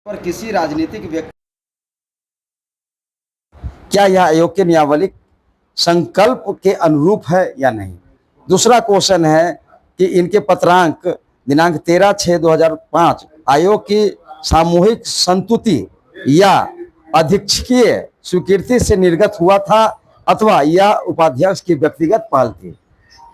पर किसी राजनीतिक व्यक्ति क्या यह आयोग के नियावलिक संकल्प के अनुरूप है या नहीं। दूसरा क्वेश्चन है कि इनके पत्रांक दिनांक 13/6/2005 आयोग की सामूहिक संतुति या अध्यक्षीय स्वीकृति से निर्गत हुआ था अथवा यह उपाध्यक्ष की व्यक्तिगत पहल थी।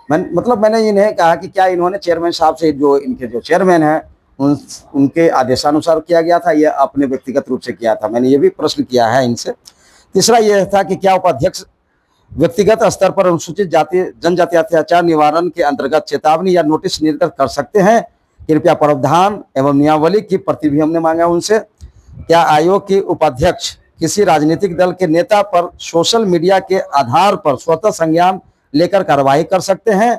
मैंने इन्हें कहा कि क्या इन्होंने चेयरमैन साहब से, जो इनके जो चेयरमैन हैं, उनके आदेशानुसार किया गया था या अपने व्यक्तिगत रूप से किया था। मैंने ये भी प्रश्न किया है इनसे। तीसरा यह था कि क्या उपाध्यक्ष व्यक्तिगत स्तर पर अनुसूचित जाति जनजाति अत्याचार निवारण के अंतर्गत चेतावनी या नोटिस निर्गत कर सकते हैं। कृपया प्रावधान एवं नियमावली की प्रति भी हमने मांगा उनसे। क्या आयोग के उपाध्यक्ष किसी राजनीतिक दल के नेता पर सोशल मीडिया के आधार पर स्वतः संज्ञान लेकर कार्रवाई कर सकते हैं।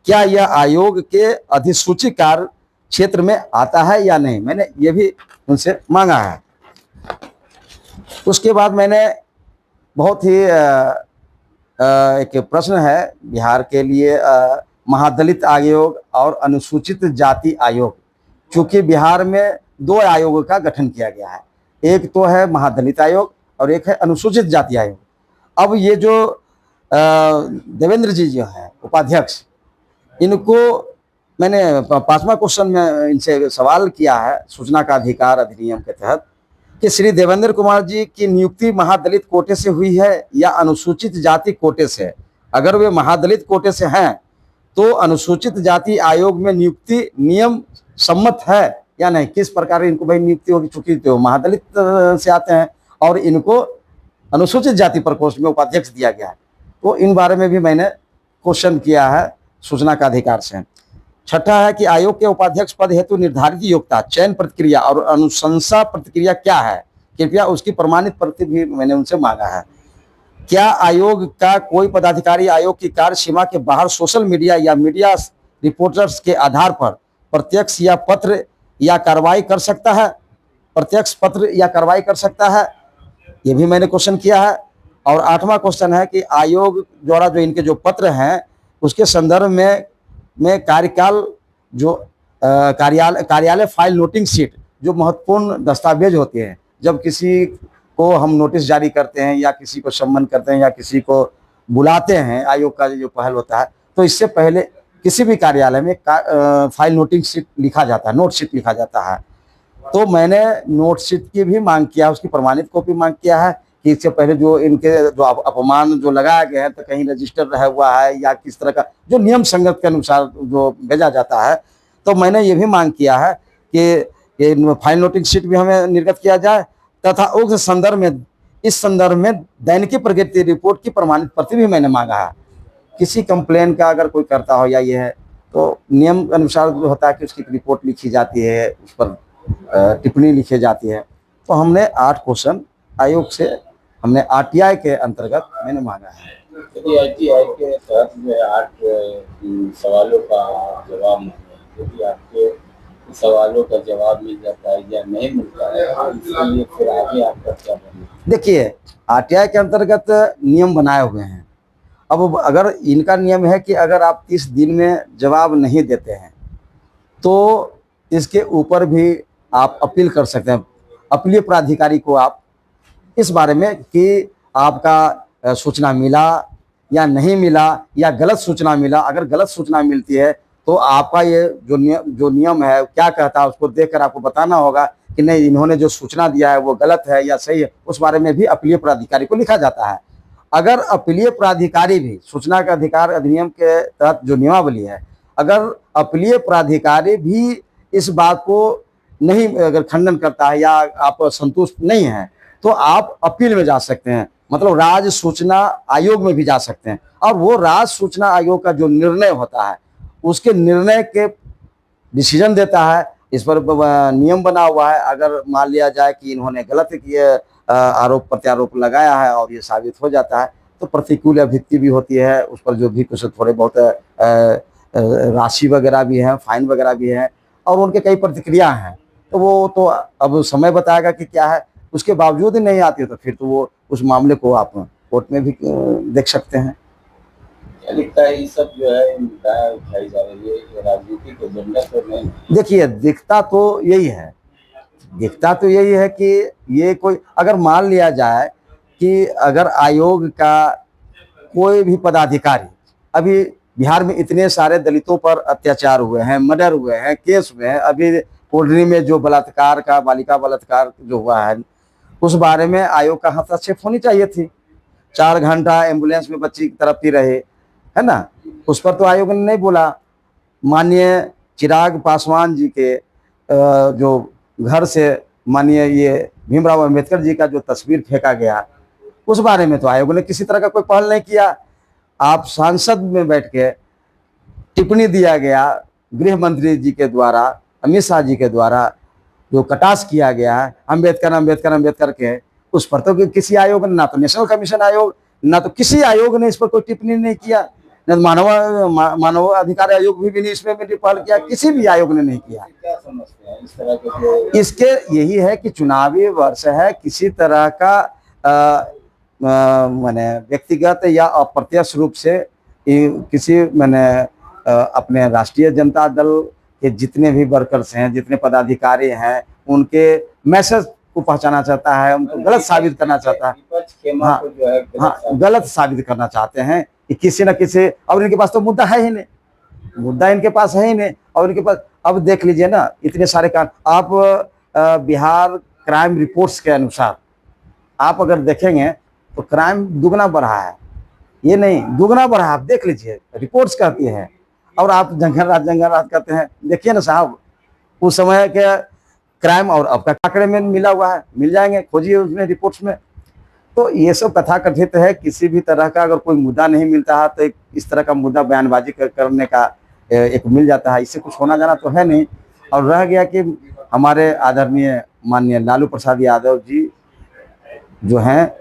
क्या यह आयोग के अधिसूचित कार्य क्षेत्र में आता है या नहीं, मैंने ये भी उनसे मांगा है। उसके बाद मैंने बहुत ही एक प्रश्न है बिहार के लिए, महादलित आयोग और अनुसूचित जाति आयोग। चूंकि बिहार में दो आयोगों का गठन किया गया है, एक तो है महादलित आयोग और एक है अनुसूचित जाति आयोग। अब ये जो देवेंद्र जी जो है उपाध्यक्ष, इनको मैंने 5वां क्वेश्चन में इनसे सवाल किया है सूचना का अधिकार अधिनियम के तहत कि श्री देवेंद्र कुमार जी की नियुक्ति महादलित कोटे से हुई है या अनुसूचित जाति कोटे से। अगर वे महादलित कोटे से हैं तो अनुसूचित जाति आयोग में नियुक्ति नियम सम्मत है या नहीं, किस प्रकार इनको भाई नियुक्ति होगी। चूंकि तो महादलित से आते हैं और इनको अनुसूचित जाति प्रकोष्ठ में उपाध्यक्ष दिया गया है, तो इन बारे में भी मैंने क्वेश्चन किया है सूचना का अधिकार से। छठा है कि आयोग के उपाध्यक्ष पद हेतु निर्धारित योग्यता, चयन प्रक्रिया और अनुशंसा प्रक्रिया क्या है, कृपया उसकी प्रमाणित प्रति भी मैंने उनसे मांगा है। क्या आयोग का कोई पदाधिकारी आयोग की कार्य सीमा के बाहर सोशल मीडिया या मीडिया रिपोर्टर्स के आधार पर प्रत्यक्ष या पत्र या कार्रवाई कर सकता है, प्रत्यक्ष पत्र या कार्रवाई कर सकता है, ये भी मैंने क्वेश्चन किया है। और 8वां क्वेश्चन है कि आयोग द्वारा जो इनके जो पत्र हैं उसके संदर्भ में कार्यकाल जो कार्यालय फाइल नोटिंग शीट, जो महत्वपूर्ण दस्तावेज होते हैं, जब किसी को हम नोटिस जारी करते हैं या किसी को सम्मन करते हैं या किसी को बुलाते हैं, आयोग का जो पहल होता है, तो इससे पहले किसी भी कार्यालय में फाइल नोटिंग शीट लिखा जाता है, नोट शीट लिखा जाता है। तो मैंने नोट शीट की भी मांग किया, उसकी प्रमाणित कॉपी मांग किया है कि इससे पहले जो इनके जो अपमान जो लगाया गया है तो कहीं रजिस्टर रहा हुआ है या किस तरह का जो नियम संगत के अनुसार जो भेजा जाता है। तो मैंने ये भी मांग किया है कि ये फाइल नोटिंग शीट भी हमें निर्गत किया जाए तथा उक्त संदर्भ में, इस संदर्भ में दैनिकी प्रगति रिपोर्ट की प्रमाणित प्रति भी मैंने मांगा है। किसी कंप्लेन का अगर कोई करता हो या ये है तो नियम अनुसार जो होता है कि उसकी रिपोर्ट लिखी जाती है, उस पर टिप्पणी लिखी जाती है। तो हमने 8 क्वेश्चन आयोग से हमने आरटीआई के अंतर्गत मैंने मांगा है। यदि आरटीआई के तहत में 8 सवालों का जवाब मांगे, यदि आपके सवालों का जवाब मिल जाता है या नहीं मिलता है, इसके लिए फिर आगे आपका क्या बनेगा? देखिए, आरटीआई के अंतर्गत नियम बनाए हुए हैं। अब अगर इनका नियम है कि अगर आप 30 दिन में जवाब नहीं देते हैं तो इसके ऊपर भी आप अपील कर सकते हैं। अपीलीय प्राधिकारी को आप इस बारे में कि आपका सूचना मिला या नहीं मिला या गलत सूचना मिला, अगर गलत सूचना मिलती है तो आपका ये जो नियम है क्या कहता है उसको देखकर आपको बताना होगा कि नहीं, इन्होंने जो सूचना दिया है वो गलत है या सही है। उस बारे में भी अपीलीय प्राधिकारी को लिखा जाता है। अगर अपीलीय प्राधिकारी भी सूचना का अधिकार अधिनियम के तहत जो नियमावली है, अगर अपीलीय प्राधिकारी भी इस बात को नहीं अगर खंडन करता है या आप संतुष्ट नहीं है तो आप अपील में जा सकते हैं, मतलब राज्य सूचना आयोग में भी जा सकते हैं। और वो राज्य सूचना आयोग का जो निर्णय होता है उसके निर्णय के डिसीजन देता है। इस पर नियम बना हुआ है। अगर मान लिया जाए कि इन्होंने गलत किए आरोप प्रत्यारोप लगाया है और ये साबित हो जाता है तो प्रतिकूल अभियुक्ति भी होती है, उस पर जो भी कुछ थोड़े बहुत राशि वगैरह भी है, फाइन वगैरह भी है और उनके कई प्रतिक्रिया हैं। तो वो तो अब समय बताएगा कि क्या है। उसके बावजूद ही नहीं आती है तो फिर तो वो उस मामले को आप कोर्ट में भी देख सकते हैं। क्या लिखता है ये सब जो है उठाई जा रही है, ये राजनीति के एजेंडा तो नहीं? देखिए, दिखता तो यही है दिखता तो यही है कि ये कोई अगर मान लिया जाए कि अगर आयोग का कोई भी पदाधिकारी, अभी बिहार में इतने सारे दलितों पर अत्याचार हुए हैं, मर्डर हुए हैं, केस हुए हैं, अभी पोल्ट्री में जो बलात्कार का, बालिका बलात्कार जो हुआ है, उस बारे में आयोग का हस्तक्षेप होनी चाहिए थी। 4 घंटा एम्बुलेंस में बच्ची तड़पती रहे, है ना, उस पर तो आयोग ने नहीं बोला। माननीय चिराग पासवान जी के जो घर से माननीय ये भीमराव अंबेडकर जी का जो तस्वीर फेंका गया, उस बारे में तो आयोग ने किसी तरह का कोई पहल नहीं किया। आप सांसद में बैठ के टिप्पणी दिया गया गृह मंत्री जी के द्वारा, अमित शाह जी के द्वारा जो कटाक्ष किया गया है अंबेडकर अंबेडकर अंबेडकर के, उस पर तो किसी आयोग ने, ना तो नेशनल कमीशन आयोग, ना तो किसी आयोग ने इस पर कोई टिप्पणी नहीं किया, न मानव अधिकार आयोग भी नहीं इसमें पहल किया, किसी भी आयोग ने नहीं किया। क्या समझते हैं इस तरह के? इसके यही है कि चुनावी वर्ष है, किसी तरह का मैंने व्यक्तिगत या अप्रत्यक्ष रूप से किसी मैंने अपने राष्ट्रीय जनता दल के जितने भी वर्कर्स हैं, जितने पदाधिकारी हैं, उनके मैसेज को पहचाना चाहता है, उनको गलत साबित करना चाहता है। विपक्ष खेमा हाँ, को जो है गलत साबित करना चाहते हैं कि किसी न किसी, और इनके पास तो मुद्दा है ही नहीं, मुद्दा इनके पास है ही नहीं। और इनके पास अब देख लीजिए ना, इतने सारे कांड, आप बिहार क्राइम रिपोर्ट्स के अनुसार आप अगर देखेंगे तो क्राइम दुगना बढ़ा है, ये नहीं दुगना बढ़ा, आप देख लीजिए, रिपोर्ट्स कहती है। और आप जंगल रात कहते हैं, देखिए ना साहब, उस समय के क्राइम और अब का आंकड़े में मिला हुआ है, मिल जाएंगे, खोजिए उसमें रिपोर्ट्स में। तो ये सब कथा कथित है। किसी भी तरह का अगर कोई मुद्दा नहीं मिलता है तो इस तरह का मुद्दा बयानबाजी करने का एक मिल जाता है, इससे कुछ होना जाना तो है नहीं। और रह गया कि हमारे आदरणीय माननीय लालू प्रसाद यादव जी जो हैं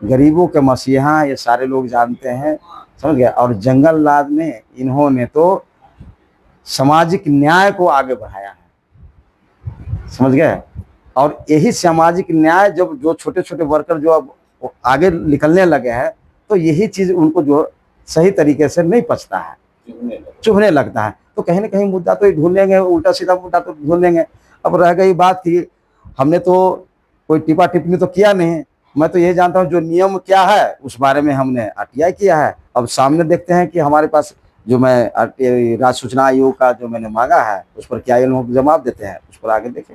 गरीबों के मसीहा, ये सारे लोग जानते हैं, समझ गया। और जंगल राज में इन्होंने तो सामाजिक न्याय को आगे बढ़ाया है, समझ गए। और यही सामाजिक न्याय जब जो छोटे छोटे वर्कर जो अब आगे निकलने लगे हैं, तो यही चीज उनको जो सही तरीके से नहीं पचता है, चुभने लगता है। तो कहीं ना कहीं मुद्दा तो ढूंढेंगे, उल्टा सीधा मुद्दा तो ढूंढेंगे। अब रह गई बात कि हमने तो कोई टिप्पा टिप्पणी तो किया नहीं, मैं तो ये जानता हूँ जो नियम क्या है उस बारे में हमने आरटीआई किया है। अब सामने देखते हैं कि हमारे पास जो मैं राज्य सूचना आयोग का जो मैंने मांगा है उस पर क्या ये लोग जवाब देते हैं, उस पर आगे देखें।